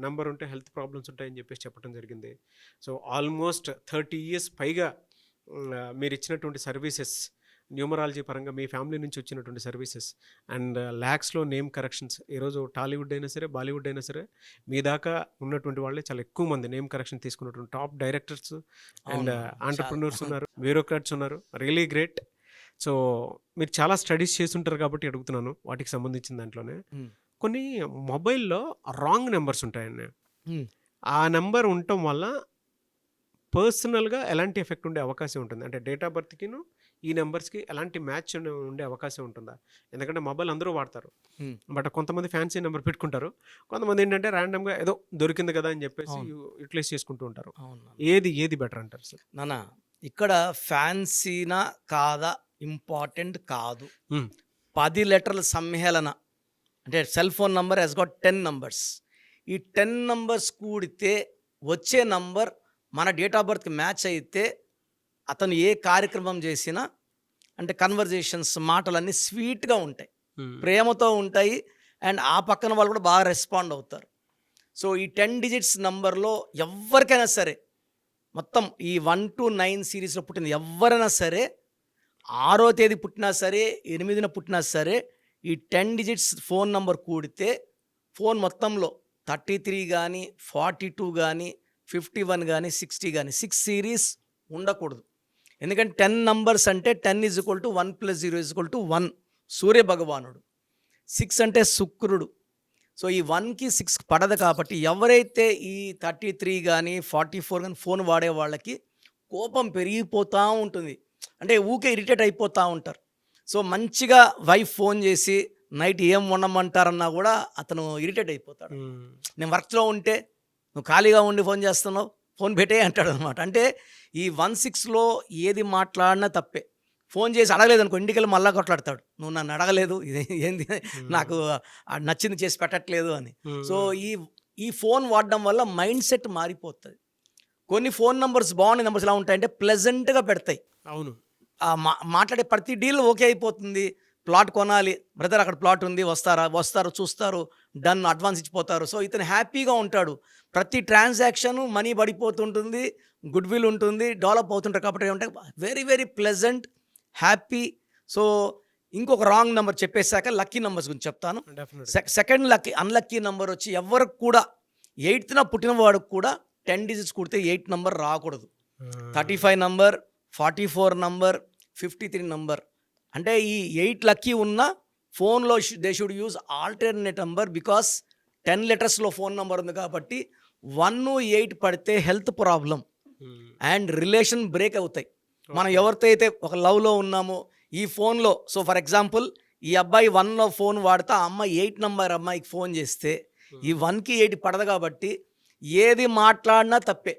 Number ఉంటే health problems ఉంటాయని చెప్పేసి చెప్పడం జరిగింది. సో ఆల్మోస్ట్ 30 ఇయర్స్ పైగా మీరు ఇచ్చినటువంటి సర్వీసెస్, న్యూమరాలజీ పరంగా మీ ఫ్యామిలీ నుంచి వచ్చినటువంటి సర్వీసెస్ అండ్ ల్యాక్స్లో నేమ్ కరెక్షన్స్, ఈరోజు టాలీవుడ్ అయినా సరే బాలీవుడ్ అయినా సరే మీ దాకా ఉన్నటువంటి వాళ్ళే చాలా ఎక్కువ మంది నేమ్ కరెక్షన్ తీసుకున్నటువంటి టాప్ డైరెక్టర్స్ అండ్ ఆంటర్ప్రినర్స్ ఉన్నారు, బ్యూరోక్రాట్స్ ఉన్నారు. Really great. సో మీరు చాలా స్టడీస్ చేస్తుంటారు కాబట్టి అడుగుతున్నాను వాటికి సంబంధించిన దాంట్లోనే. కొన్ని మొబైల్లో రాంగ్ నెంబర్స్ ఉంటాయండి. ఆ నెంబర్ ఉండటం వల్ల పర్సనల్గా ఎలాంటి ఎఫెక్ట్ ఉండే అవకాశం ఉంటుంది? అంటే డేట్ ఆఫ్ బర్త్కిను ఈ నెంబర్స్కి ఎలాంటి మ్యాచ్ ఉండే అవకాశం ఉంటుందా? ఎందుకంటే మొబైల్ అందరూ వాడతారు, బట్ కొంతమంది ఫ్యాన్సీ నెంబర్ పెట్టుకుంటారు, కొంతమంది ఏంటంటే ర్యాండమ్గా ఏదో దొరికింది కదా అని చెప్పేసి యూటిలైజ్ చేసుకుంటూ ఉంటారు. ఏది బెటర్ అంటారు సార్? నానా, ఇక్కడ ఫ్యాన్సీనా కాదా ఇంపార్టెంట్ కాదు. 10 లెటర్ల సమ్మేళన అంటే cell phone number has got 10 numbers. ఈ 10 నంబర్స్ కూడితే వచ్చే నంబర్ మన డేట్ ఆఫ్ బర్త్కి మ్యాచ్ అయితే అతను ఏ కార్యక్రమం చేసినా అంటే కన్వర్జేషన్స్, మాటలన్నీ స్వీట్గా ఉంటాయి, ప్రేమతో ఉంటాయి, అండ్ ఆ పక్కన వాళ్ళు కూడా బాగా రెస్పాండ్ అవుతారు. సో ఈ 10 డిజిట్స్ నంబర్లో ఎవరికైనా సరే, మొత్తం ఈ 1 to 9 సిరీస్లో పుట్టిన ఎవరైనా సరే, 6వ తేదీ పుట్టినా సరే, 8న పుట్టినా సరే, ఈ 10 డిజిట్స్ ఫోన్ నంబర్ కూడితే ఫోన్ మొత్తంలో 33 కానీ 42 కానీ 51 కానీ 60 కానీ 6 సిరీస్ ఉండకూడదు. ఎందుకంటే 10 నంబర్స్ అంటే 10 = 1 + 0 = 1, సూర్య భగవానుడు. 6 అంటే శుక్రుడు. సో ఈ 1కి 6 పడదు కాబట్టి ఎవరైతే ఈ 33 కానీ 44 కానీ ఫోన్ వాడే వాళ్ళకి కోపం పెరిగిపోతూ ఉంటుంది, అంటే ఊకే ఇరిటేట్ అయిపోతూ ఉంటారు. సో మంచిగా వైఫ్ ఫోన్ చేసి నైట్ ఏం వండమంటారన్నా కూడా అతను ఇరిటేట్ అయిపోతాడు. నేను వర్క్లో ఉంటే నువ్వు ఖాళీగా ఉండి ఫోన్ చేస్తున్నావు, ఫోన్ పెట్టే అంటాడు అనమాట. అంటే ఈ 16లో ఏది మాట్లాడినా తప్పే. ఫోన్ చేసి అడగలేదు అనుకో, ఇంటికెళ్ళి మళ్ళా కొట్లాడతాడు, నువ్వు నన్ను అడగలేదు, ఇది ఏంది, నాకు నచ్చింది చేసి పెట్టట్లేదు అని. సో ఈ ఫోన్ వాడడం వల్ల మైండ్ సెట్ మారిపోతుంది. కొన్ని ఫోన్ నెంబర్స్, బాగుండే నెంబర్స్ ఎలా ఉంటాయంటే ప్లెజెంట్గా పెడతాయి. అవును, మాట్లాడే ప్రతి డీల్ ఓకే అయిపోతుంది. ప్లాట్ కొనాలి, బ్రదర్ అక్కడ ప్లాట్ ఉంది, వస్తారు చూస్తారు, డన్, అడ్వాన్స్ ఇచ్చిపోతారు. సో ఇతను హ్యాపీగా ఉంటాడు. ప్రతి ట్రాన్సాక్షన్ మనీ పడిపోతుంటుంది, గుడ్ విల్ ఉంటుంది, డెవలప్ అవుతుంటారు. కాబట్టి ఏమంటే very very pleasant, happy. So ఇంకొక రాంగ్ నెంబర్ చెప్పేశాక లక్కీ నెంబర్స్ గురించి చెప్తాను. సెకండ్ అన్లక్కీ నెంబర్ వచ్చి ఎవరికి కూడా 8న పుట్టిన వాడికి కూడా 10 డిజిట్స్ కుడితే 8 నెంబర్ రాకూడదు. 35 నంబర్, 44 నంబర్, 53 నంబర్. అంటే ఈ 8 లక్కీ ఉన్న ఫోన్లో they should use alternate number, because 10 లెటర్స్లో ఫోన్ నెంబర్ ఉంది కాబట్టి 1, 8 పడితే health problem and relation break అవుతాయి. మనం ఎవరితో అయితే ఒక లవ్లో ఉన్నామో ఈ ఫోన్లో, సో ఫర్ ఎగ్జాంపుల్ ఈ అబ్బాయి 1లో ఫోన్ వాడితే ఆ అమ్మాయి 8 నంబర్ అమ్మాయికి ఫోన్ చేస్తే ఈ 1కి 8 పడదు కాబట్టి ఏది మాట్లాడినా తప్పే.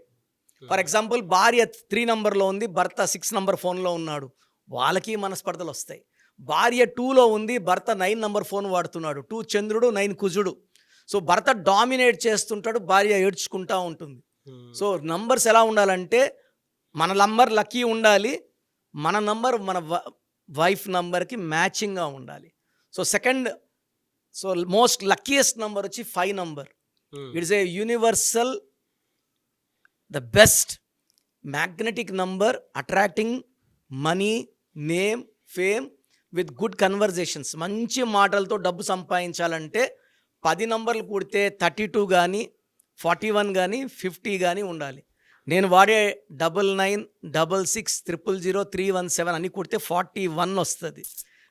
ఫర్ ఎగ్జాంపుల్ భార్య 3 నంబర్లో ఉంది, భర్త 6 నంబర్ ఫోన్లో ఉన్నాడు, వాళ్ళకి మనస్పర్ధలు వస్తాయి. భార్య 2లో ఉంది, భర్త 9 నంబర్ ఫోన్ వాడుతున్నాడు, 2 చంద్రుడు 9 కుజుడు. సో భర్త డామినేట్ చేస్తుంటాడు, భార్య ఏడ్చుకుంటూ ఉంటుంది. సో నంబర్స్ ఎలా ఉండాలంటే మన నంబర్ లక్కీ ఉండాలి, మన నంబర్ మన వైఫ్ నంబర్కి మ్యాచింగ్గా ఉండాలి. So so most luckiest number వచ్చి 5 number. It's a universal, the best magnetic number, attracting money, name, fame with good conversations. మంచి మాటలతో డబ్బు సంపాదించాలంటే 10 నంబర్లు కూడితే 32 కానీ 41 కానీ 50 కానీ ఉండాలి. నేను వాడే 99 66 000 317 అని కుడితే 41 వస్తుంది.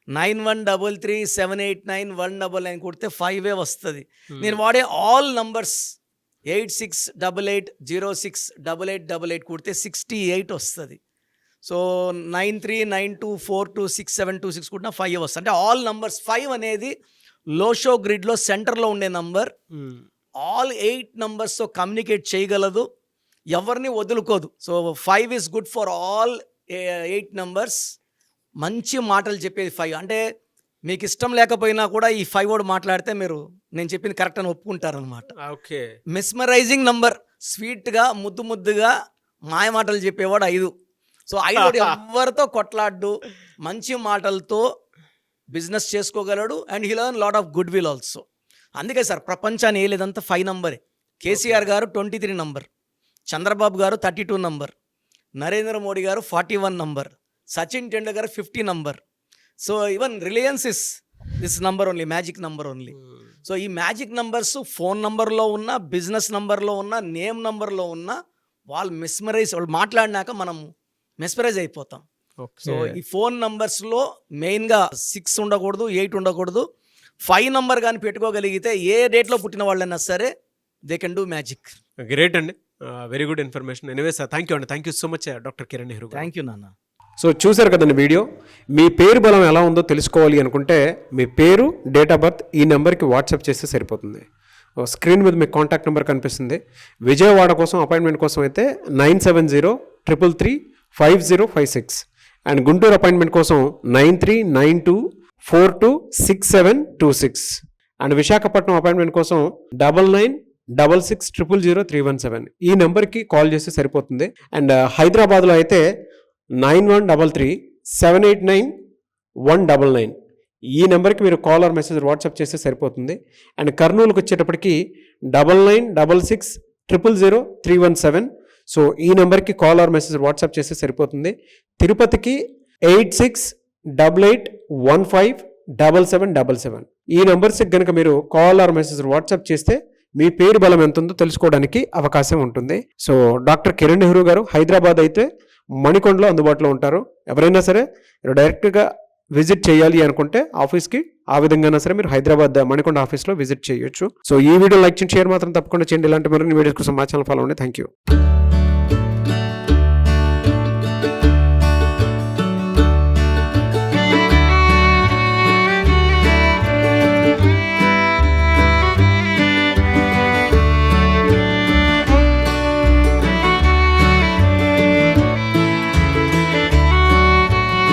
9133 789 199 కుడితే 5 వస్తుంది. నేను వాడే ఆల్ నంబర్స్ 8688 06 8888 కుడితే 68 వస్తుంది. సో 9392426726 కూడా 5 వస్తుంది. అంటే ఆల్ నంబర్స్ 5 అనేది లోషో గ్రిడ్లో సెంటర్లో ఉండే నంబర్. ఆల్ 8 నంబర్స్తో కమ్యూనికేట్ చేయగలదు, ఎవరిని వదులుకోదు. So 5 is good for all 8 numbers. మంచి మాటలు చెప్పేది 5. అంటే మీకు ఇష్టం లేకపోయినా కూడా ఈ 5 వర్డ్ మాట్లాడితే మీరు నేను చెప్పింది కరెక్ట్ అని ఒప్పుకుంటారనమాట. ఓకే. మెస్మరైజింగ్ నంబర్, స్వీట్గా ముద్దుగా మాయ మాటలు చెప్పేవాడు 5. సో 5 ఎవరితో కొట్లాడు, మంచి మాటలతో బిజినెస్ చేసుకోగలడు, and he learn lot of goodwill also. అందుకే సార్ ప్రపంచాన్ని వేయలేదంతా 5 నంబరే. కేసీఆర్ గారు 23 నంబర్, చంద్రబాబు గారు 32 నంబర్, నరేంద్ర మోడీ గారు 41 number, Sachin Tendulkar 50 number. So even Reliance is this number only, magic number only. So ఈ మ్యాజిక్ నంబర్స్ ఫోన్ నంబర్లో ఉన్న, బిజినెస్ నంబర్లో ఉన్న, నేమ్ నంబర్లో ఉన్న, వాళ్ళు మాట్లాడినాక మనం మెస్మరైజ్ అయిపోతాం. సో ఈ ఫోన్ నంబర్స్లో మెయిన్గా 6 ఉండకూడదు, 8 ఉండకూడదు. 5 నంబర్ కానీ పెట్టుకోగలిగితే ఏ డేట్లో పుట్టిన వాళ్ళైనా సరే they can do magic. Great అండి, very good information. Anyway sir, thank you అండి, thank you so much doctor Kiran Nehru. Thank you నాన్న. సో చూశారు కదండి వీడియో. మీ పేరు బలం ఎలా ఉందో తెలుసుకోవాలి అనుకుంటే మీ పేరు, డేట్ ఆఫ్ బర్త్ ఈ నెంబర్కి వాట్సాప్ చేస్తే సరిపోతుంది. స్క్రీన్ మీద మీకు కాంటాక్ట్ నెంబర్ కనిపిస్తుంది. విజయవాడ కోసం అపాయింట్మెంట్ కోసం అయితే 9703335056 అండ్ గుంటూరు అపాయింట్మెంట్ కోసం 9392426726 అండ్ విశాఖపట్నం అపాయింట్మెంట్ కోసం 9966000317 ఈ నెంబర్కి కాల్ చేస్తే సరిపోతుంది. అండ్ హైదరాబాద్లో అయితే 9133789199 ఈ నెంబర్కి మీరు కాల్ ఆర్ మెసేజ్ వాట్సాప్ చేస్తే సరిపోతుంది. అండ్ కర్నూలుకి వచ్చేటప్పటికి 9966000317 సో ఈ నెంబర్కి కాల్ ఆర్ మెసేజ్ వాట్సాప్ చేస్తే సరిపోతుంది. తిరుపతికి 8688157777 ఈ నెంబర్స్కి కనుక మీరు కాల్ ఆర్ మెసేజ్ వాట్సాప్ చేస్తే మీ పేరు బలం ఎంత ఉందో తెలుసుకోవడానికి అవకాశం ఉంటుంది. సో డాక్టర్ కిరణ్ నెహ్రూ గారు హైదరాబాద్ అయితే మణికొండలో అందుబాటులో ఉంటారు. ఎవరైనా సరే డైరెక్ట్గా విజిట్ చేయాలి అనుకుంటే ఆఫీస్కి ఆ విధంగా సరే మీరు హైదరాబాద్ మణికొండ ఆఫీస్లో విజిట్ చేయొచ్చు. సో ఈ వీడియో లైక్ చేయండి, షేర్ మాత్రం తప్పకుండా చేయండి. ఇలాంటి మరిన్ని వీడియోస్ కోసం మా ఛానల్ ఫాలో అవ్వండి. Thank you.